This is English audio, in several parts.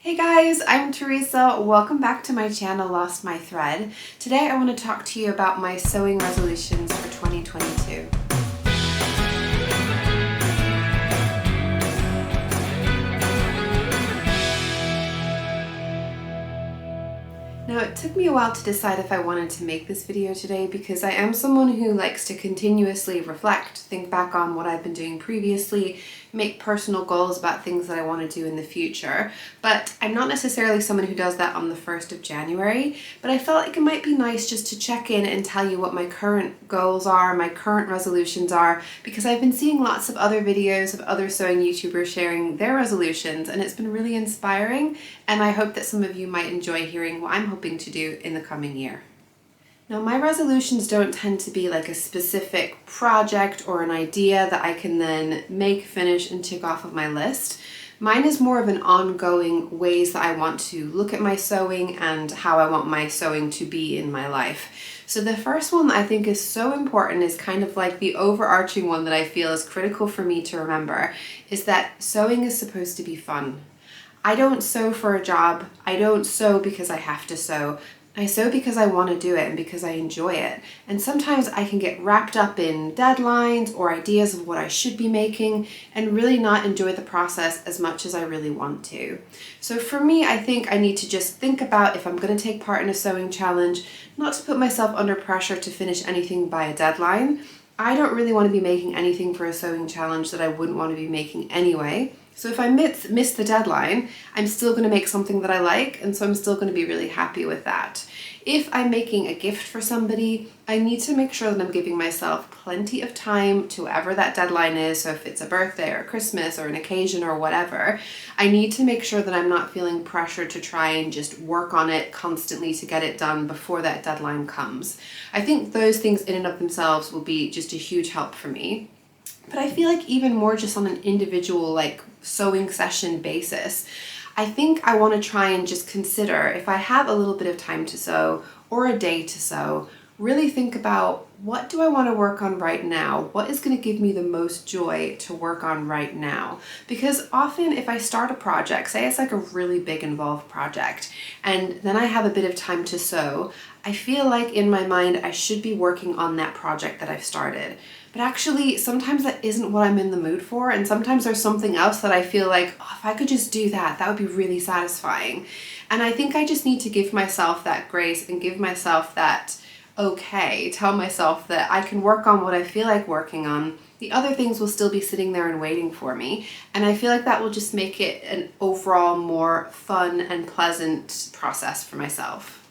Hey guys, I'm Teresa. Welcome back to my channel, Lost My Thread. Today I want to talk to you about my sewing resolutions for 2022. Now, it took me a while to decide if I wanted to make this video today because I am someone who likes to continuously reflect, think back on what I've been doing previously, make personal goals about things that I want to do in the future. But I'm not necessarily someone who does that on the 1st of January, but I felt like it might be nice just to check in and tell you what my current goals are, my current resolutions are, because I've been seeing lots of other videos of other sewing YouTubers sharing their resolutions, and it's been really inspiring, and I hope that some of you might enjoy hearing what I'm hoping to do in the coming year. Now, my resolutions don't tend to be like a specific project or an idea that I can then make, finish, and tick off of my list. Mine is more of an ongoing ways that I want to look at my sewing and how I want my sewing to be in my life. So the first one that I think is so important is kind of like the overarching one that I feel is critical for me to remember, is that sewing is supposed to be fun. I don't sew for a job. I don't sew because I have to sew. I sew because I want to do it and because I enjoy it. And sometimes I can get wrapped up in deadlines or ideas of what I should be making and really not enjoy the process as much as I really want to. So for me, I think I need to just think about if I'm going to take part in a sewing challenge, not to put myself under pressure to finish anything by a deadline. I don't really want to be making anything for a sewing challenge that I wouldn't want to be making anyway. So if I miss the deadline, I'm still going to make something that I like, and so I'm still going to be really happy with that. If I'm making a gift for somebody, I need to make sure that I'm giving myself plenty of time to whatever that deadline is. So if it's a birthday or Christmas or an occasion or whatever, I need to make sure that I'm not feeling pressure to try and just work on it constantly to get it done before that deadline comes. I think those things in and of themselves will be just a huge help for me. But I feel like even more just on an individual like sewing session basis, I think I want to try and just consider if I have a little bit of time to sew or a day to sew, really think about what do I want to work on right now? What is going to give me the most joy to work on right now? Because often if I start a project, say it's like a really big involved project, and then I have a bit of time to sew, I feel like in my mind I should be working on that project that I've started. But actually, sometimes that isn't what I'm in the mood for, and sometimes there's something else that I feel like, oh, if I could just do that, that would be really satisfying. And I think I just need to give myself that grace and give myself that okay, tell myself that I can work on what I feel like working on. The other things will still be sitting there and waiting for me, and I feel like that will just make it an overall more fun and pleasant process for myself.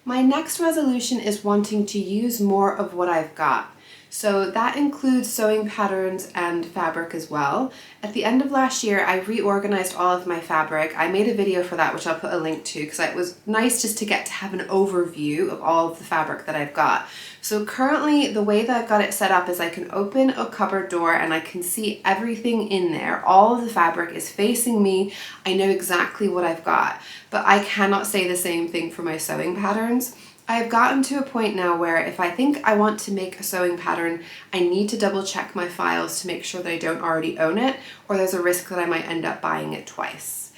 My next resolution is wanting to use more of what I've got. So that includes sewing patterns and fabric as well. At the end of last year, I reorganized all of my fabric. I made a video for that, which I'll put a link to, because it was nice just to get to have an overview of all of the fabric that I've got. So currently, the way that I've got it set up is I can open a cupboard door and I can see everything in there. All of the fabric is facing me. I know exactly what I've got, but I cannot say the same thing for my sewing patterns. I've gotten to a point now where if I think I want to make a sewing pattern, I need to double check my files to make sure that I don't already own it, or there's a risk that I might end up buying it twice.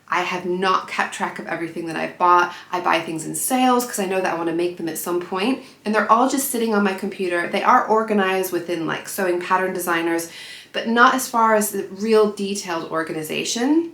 I have not kept track of everything that I've bought. I buy things in sales because I know that I want to make them at some point, and they're all just sitting on my computer. They are organized within like sewing pattern designers, but not as far as the real detailed organization.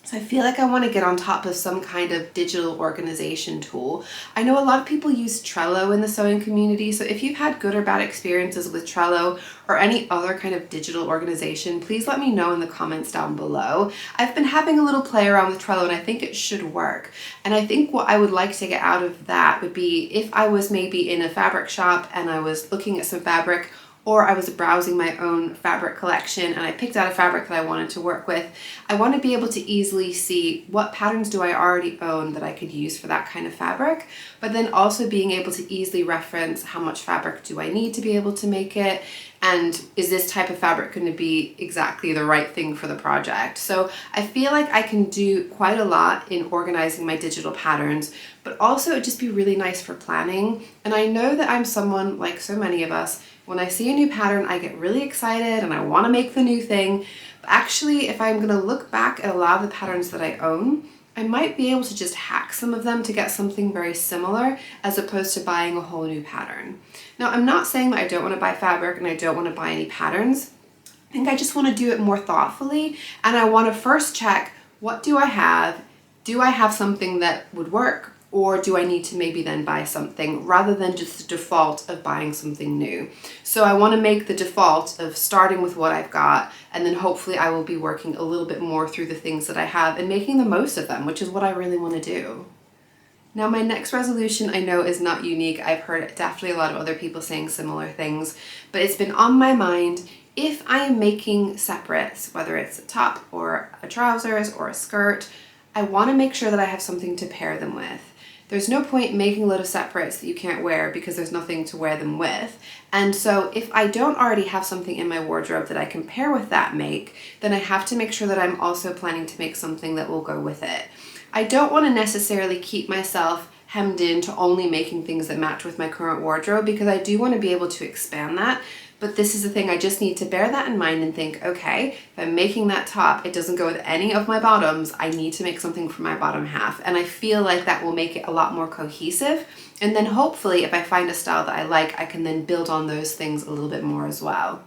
So I feel like I want to get on top of some kind of digital organization tool. I know a lot of people use Trello in the sewing community, so if you've had good or bad experiences with Trello or any other kind of digital organization, please let me know in the comments down below. I've been having a little play around with Trello and I think it should work. And I think what I would like to get out of that would be if I was maybe in a fabric shop and I was looking at some fabric, or I was browsing my own fabric collection and I picked out a fabric that I wanted to work with, I want to be able to easily see what patterns do I already own that I could use for that kind of fabric, but then also being able to easily reference how much fabric do I need to be able to make it, and is this type of fabric going to be exactly the right thing for the project. So I feel like I can do quite a lot in organizing my digital patterns, but also it'd just be really nice for planning. And I know that I'm someone, like so many of us, when I see a new pattern, I get really excited and I want to make the new thing. But actually, if I'm going to look back at a lot of the patterns that I own, I might be able to just hack some of them to get something very similar as opposed to buying a whole new pattern. Now, I'm not saying that I don't want to buy fabric and I don't want to buy any patterns. I think I just want to do it more thoughtfully, and I want to first check, what do I have? Do I have something that would work? Or do I need to maybe then buy something rather than just the default of buying something new? So I want to make the default of starting with what I've got, and then hopefully I will be working a little bit more through the things that I have and making the most of them, which is what I really want to do. Now, my next resolution I know is not unique. I've heard definitely a lot of other people saying similar things, but it's been on my mind. If I am making separates, whether it's a top or a trousers or a skirt, I want to make sure that I have something to pair them with. There's no point making a load of separates that you can't wear because there's nothing to wear them with. And so if I don't already have something in my wardrobe that I can pair with that make, then I have to make sure that I'm also planning to make something that will go with it. I don't want to necessarily keep myself hemmed in to only making things that match with my current wardrobe, because I do want to be able to expand that. But this is the thing, I just need to bear that in mind and think, okay, if I'm making that top, it doesn't go with any of my bottoms, I need to make something for my bottom half. And I feel like that will make it a lot more cohesive. And then hopefully if I find a style that I like, I can then build on those things a little bit more as well.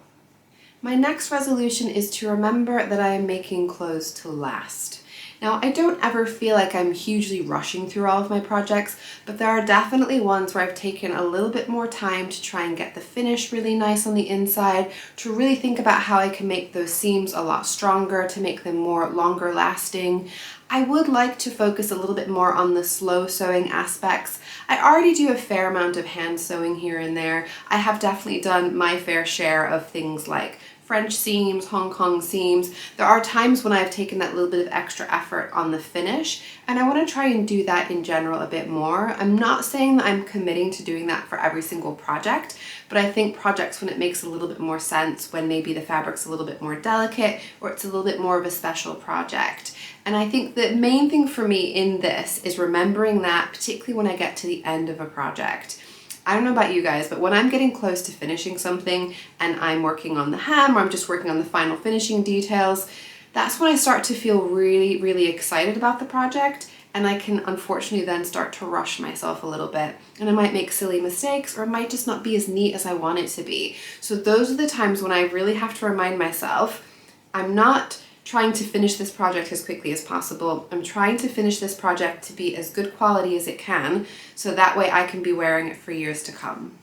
My next resolution is to remember that I am making clothes to last. Now, I don't ever feel like I'm hugely rushing through all of my projects, but there are definitely ones where I've taken a little bit more time to try and get the finish really nice on the inside, to really think about how I can make those seams a lot stronger, to make them more longer lasting. I would like to focus a little bit more on the slow sewing aspects. I already do a fair amount of hand sewing here and there. I have definitely done my fair share of things like French seams, Hong Kong seams. There are times when I've taken that little bit of extra effort on the finish, and I want to try and do that in general a bit more. I'm not saying that I'm committing to doing that for every single project, but I think projects when it makes a little bit more sense, when maybe the fabric's a little bit more delicate or it's a little bit more of a special project. And I think the main thing for me in this is remembering that, particularly when I get to the end of a project. I don't know about you guys, but when I'm getting close to finishing something and I'm working on the hem, or I'm just working on the final finishing details, that's when I start to feel really, really excited about the project, and I can unfortunately then start to rush myself a little bit, and I might make silly mistakes, or it might just not be as neat as I want it to be. So those are the times when I really have to remind myself, I'm not trying to finish this project as quickly as possible. I'm trying to finish this project to be as good quality as it can, so that way I can be wearing it for years to come.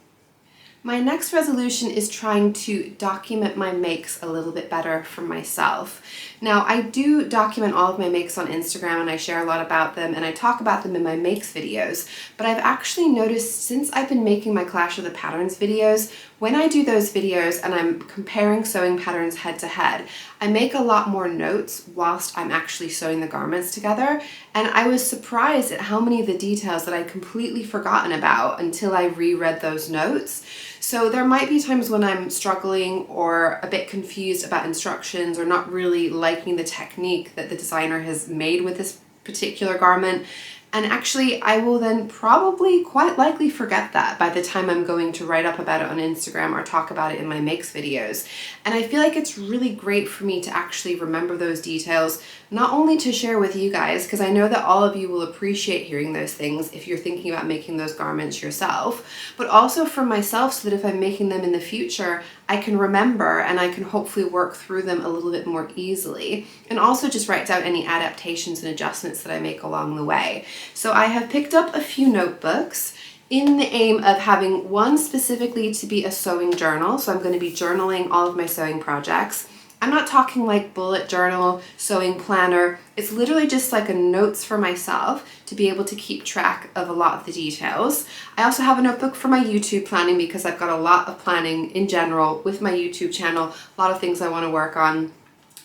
My next resolution is trying to document my makes a little bit better for myself. Now, I do document all of my makes on Instagram, and I share a lot about them, and I talk about them in my makes videos, but I've actually noticed since I've been making my Clash of the Patterns videos, when I do those videos and I'm comparing sewing patterns head to head, I make a lot more notes whilst I'm actually sewing the garments together, and I was surprised at how many of the details that I'd completely forgotten about until I reread those notes. So there might be times when I'm struggling or a bit confused about instructions, or not really liking the technique that the designer has made with this particular garment. And actually, I will then probably quite likely forget that by the time I'm going to write up about it on Instagram or talk about it in my makes videos. And I feel like it's really great for me to actually remember those details, not only to share with you guys, because I know that all of you will appreciate hearing those things if you're thinking about making those garments yourself, but also for myself, so that if I'm making them in the future, I can remember and I can hopefully work through them a little bit more easily, and also just write down any adaptations and adjustments that I make along the way. So I have picked up a few notebooks in the aim of having one specifically to be a sewing journal. So I'm going to be journaling all of my sewing projects. I'm not talking like bullet journal, sewing planner. It's literally just like a notes for myself to be able to keep track of a lot of the details. I also have a notebook for my YouTube planning, because I've got a lot of planning in general with my YouTube channel, a lot of things I want to work on.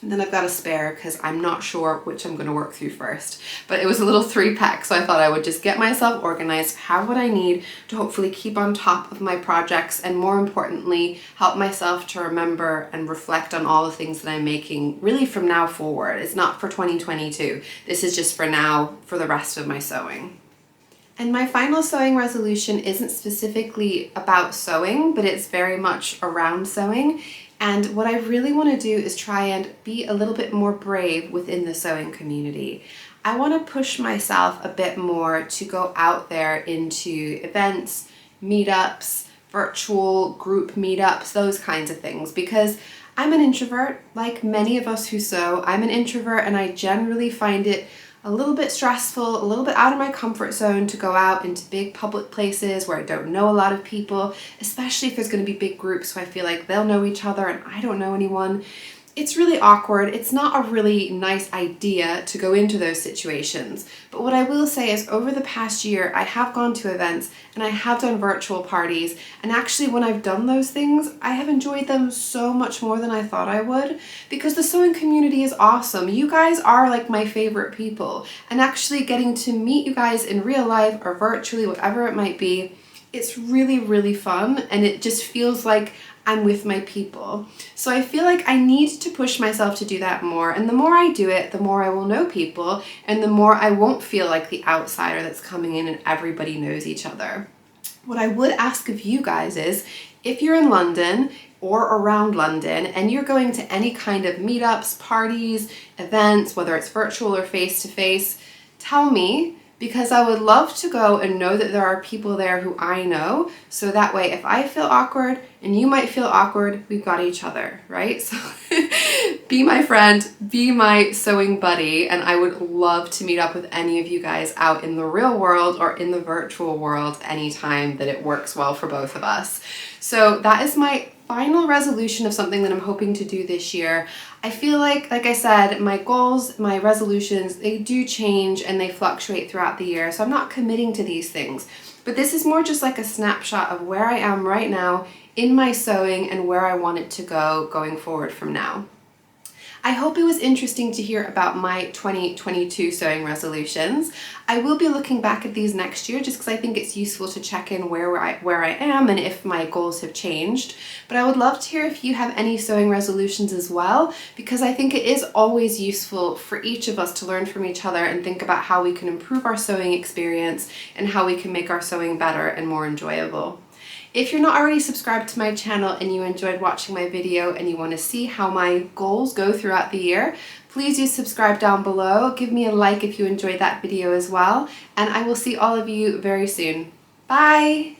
And then I've got a spare because I'm not sure which I'm going to work through first. But it was a little 3-pack, so I thought I would just get myself organized, have what I need to hopefully keep on top of my projects, and more importantly, help myself to remember and reflect on all the things that I'm making really from now forward. It's not for 2022. This is just for now, for the rest of my sewing. And my final sewing resolution isn't specifically about sewing, but it's very much around sewing. And what I really want to do is try and be a little bit more brave within the sewing community. I want to push myself a bit more to go out there into events, meetups, virtual group meetups, those kinds of things, because I'm an introvert, like many of us who sew. I'm an introvert, and I generally find it a little bit stressful, a little bit out of my comfort zone to go out into big public places where I don't know a lot of people, especially if there's going to be big groups so I feel like they'll know each other and I don't know anyone. It's really awkward. It's not a really nice idea to go into those situations. But what I will say is over the past year, I have gone to events and I have done virtual parties. And actually when I've done those things, I have enjoyed them so much more than I thought I would, because the sewing community is awesome. You guys are like my favorite people. And actually getting to meet you guys in real life or virtually, whatever it might be, it's really, really fun. And it just feels like I'm with my people. So I feel like I need to push myself to do that more. And the more I do it, the more I will know people and the more I won't feel like the outsider that's coming in and everybody knows each other. What I would ask of you guys is, if you're in London or around London and you're going to any kind of meetups, parties, events, whether it's virtual or face-to-face, tell me, because I would love to go and know that there are people there who I know. So that way, if I feel awkward and you might feel awkward, we've got each other, right? So be my friend, be my sewing buddy, and I would love to meet up with any of you guys out in the real world or in the virtual world anytime that it works well for both of us. So that is my final resolution of something that I'm hoping to do this year. I feel like I said, my goals, my resolutions, they do change and they fluctuate throughout the year. So I'm not committing to these things, but this is more just like a snapshot of where I am right now in my sewing and where I want it to go going forward from now. I hope it was interesting to hear about my 2022 sewing resolutions. I will be looking back at these next year just because I think it's useful to check in where I am and if my goals have changed. But I would love to hear if you have any sewing resolutions as well, because I think it is always useful for each of us to learn from each other and think about how we can improve our sewing experience and how we can make our sewing better and more enjoyable. If you're not already subscribed to my channel and you enjoyed watching my video and you want to see how my goals go throughout the year, please do subscribe down below. Give me a like if you enjoyed that video as well, and I will see all of you very soon. Bye!